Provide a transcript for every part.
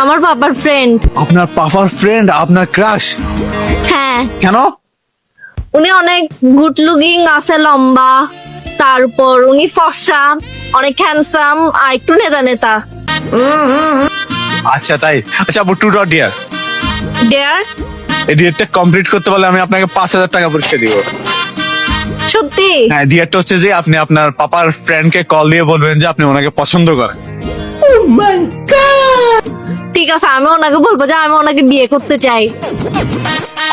আমার পাপার ফ্রেন্ড। আপনার পাপার ফ্রেন্ড, আপনার ক্রাশ? হ্যাঁ, কেন? উনি অনেক গুড লুকিং আছে, লম্বা, তারপর উনি ফর্সা, অনেক হ্যান্ডসাম আর একটু নেতা নেতা। আচ্ছা তাই। আচ্ছা আপু, টু ডট ডিয়ার, ডেয়ার? এই ডিয়ারটা কমপ্লিট করতে পারলে আমি আপনাকে 5,000 টাকা পুরস্কার দিব। সত্যি? হ্যাঁ, ডিয়ারটা হচ্ছে যে আপনি আপনার পাপার ফ্রেন্ডকে কল দিয়ে বলবেন যে আপনি ওনাকে পছন্দ করেন। ঠিক আছে, আমি ওনাকে বলবো যে আমি ওনাকে বিয়ে করতে চাই।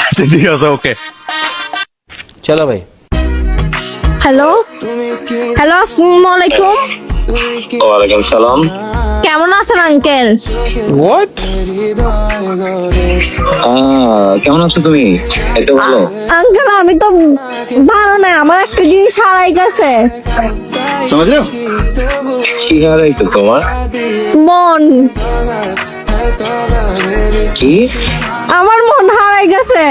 আচ্ছা ঠিক আছে, ওকে। चलो भाई। হ্যালো হ্যালো, আসসালামু আলাইকুম। ওয়ালাইকুম সালাম। কেমন আছেন আঙ্কেল? হোয়াট? কেমন আছো তুমি? এই তো ভালো। আঙ্কেল আমি তো ভালো নাই, আমার একটা জিনিস হারাই গেছে। समझ रहे हो? কি হারাই তো তোমার? মন, কি? আমার মন হারাই গেছে।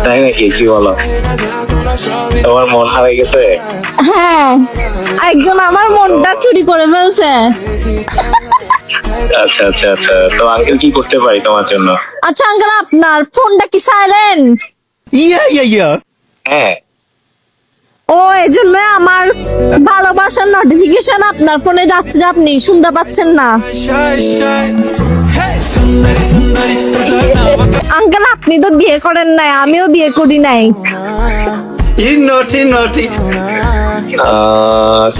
তাই নাকি? কি বলো? তোমার মন হারাই গেছে? হ্যাঁ, একজন আমার মনটা চুরি করে ফেলছে। আচ্ছা আচ্ছা আচ্ছা, তো আঙ্কেল কি করতে পারি তোমার জন্য? আচ্ছা আঙ্কেল, আপনার ফোনটা কি সাইলেন্ট? ইয়া। হ্যাঁ। ও, এই জন্য আমার ভালোবাসার নোটিফিকেশন আপনার ফোনে যাচ্ছে যে আপনি শুনতে পাচ্ছেন না। আঙ্কেল আপনি তো বিয়ে করেন নাই, আমিও বিয়ে করি নাই।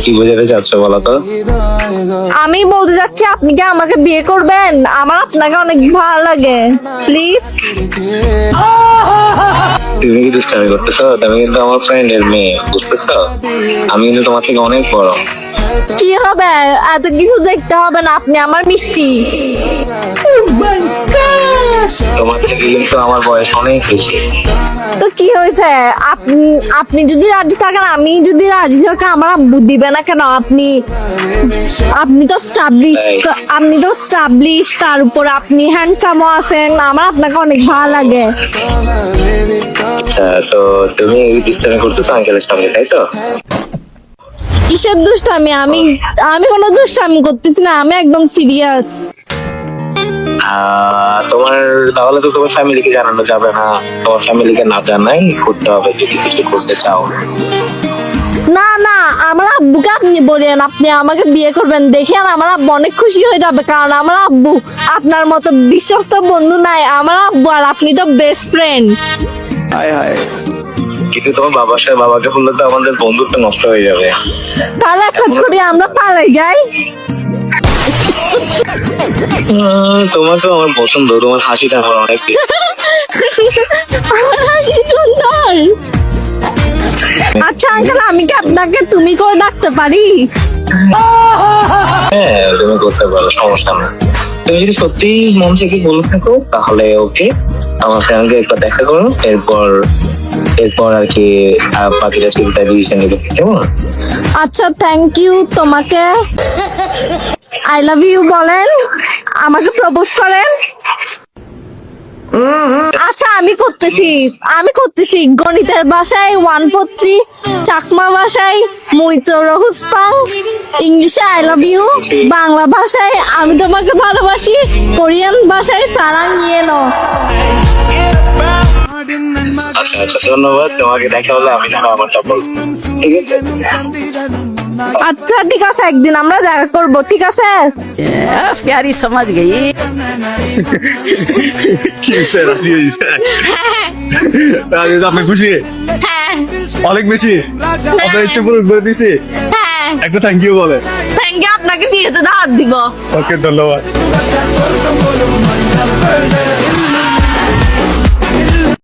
কি বোঝাতে চাচ্ছ বলো তো? আমি বলতে চাচ্ছি আপনি কি আমাকে বিয়ে করবেন? আমার আপনাকে অনেক ভালো লাগে, প্লিজ। তুমি কি দুষ্টামি করতেছো? তুমি কিন্তু আমার ফ্রেন্ডের মেয়ে, বুঝতেছো? আমি কিন্তু তোমার থেকে অনেক বড়। কি হবে, এত কিছু দেখতে হবে না, আপনি আমার মিষ্টি। তোমার থেকে কিন্তু আমার বয়স অনেক বেশি। তো কি হয়েছে, আপনি যদি রাজি থাকেন, আমি যদি রাজি থাকি, আমার আব্বু দিবে না কেন? আপনি তো স্টাবলিশ, তার উপর আপনি হ্যান্ডসামও আছেন, আমার আপনাকে অনেক ভালো লাগে। আচ্ছা, তো তুমি এই দুষ্টামি করতেছো আঙ্কেলের সঙ্গে, তাই তো? কিসের দুষ্টামি? আমি কোনো দুষ্টামি করতেছি না, আমি একদম সিরিয়াস। তোমার তাহলে তো তোমার ফ্যামিলিকে জানানো যাবে না। তোমার ফ্যামিলিকে না জানাই করতে হবে যদি কিছু করতে চাও। না না, আমার আব্বুকে আপনি বলেন আপনি আমাকে বিয়ে করবেন, দেখেন আমার আব্বু অনেক খুশি হয়ে যাবে, কারণ আমার আব্বু আপনার মতো বিশ্বস্ত বন্ধু নাই। আমার আব্বু আর আপনি তো বেস্ট ফ্রেন্ড। হায় হায়। কিন্তু তোমার বাবার সাথে বাবাকে বললে তো আমাদের বন্ধুত্ব নষ্ট হয়ে যাবে। তাহলে এক কাজ করি, আমরা পালাই যাই। তোমাকে আমার পছন্দ, তোমার হাসিটা আমার অনেক আমার হাসি সুন্দর। আচ্ছা আঙ্কেল, আমি কি আপনাকে তুমি করে ডাকতে পারি? হ্যাঁ, তুমি করতে পারো, সমস্যা না। তুমি যদি সত্যি মন থেকে বলে থাকো তাহলে ওকে, আমার সঙ্গে একবার দেখা করো, এরপর আর কি বাকিটা চিন্তা ডিসিশন নেবে, কেমন? আচ্ছা, থ্যাংক ইউ। তোমাকে আই লাভ ইউ বলেন, আমাকে প্রপোজ করেন। আচ্ছা আমি করতেছি গণিতের ভাষায় 143, চাকমা ভাষায় মুইতো রহুসপাং, ইংলিশে আই লাভ ইউ, বাংলা ভাষায় আমি তোমাকে ভালোবাসি, কোরিয়ান ভাষায় সারাং ইয়েনো। আচ্ছা আচ্ছা, ধন্যবাদ। তোমাকে দেখা হলে আমি জানো আমার চাপল, ঠিক আছে? আচ্ছা ঠিক আছে, একদিন আমরা দেখা করবো, ঠিক আছে? प्यारी समझ गई। কি হয়েছে? রাজি হয়েছে? রাজি তো আপনি খুশি? হ্যাঁ অনেক বেশি? আপনার ইচ্ছে পূরণ করে দিছি। হ্যাঁ, একটা থ্যাংক ইউ বলে। থ্যাংক ইউ, আপনাকে বিয়েতে দাওয়াত দিব। ওকে, ধন্যবাদ।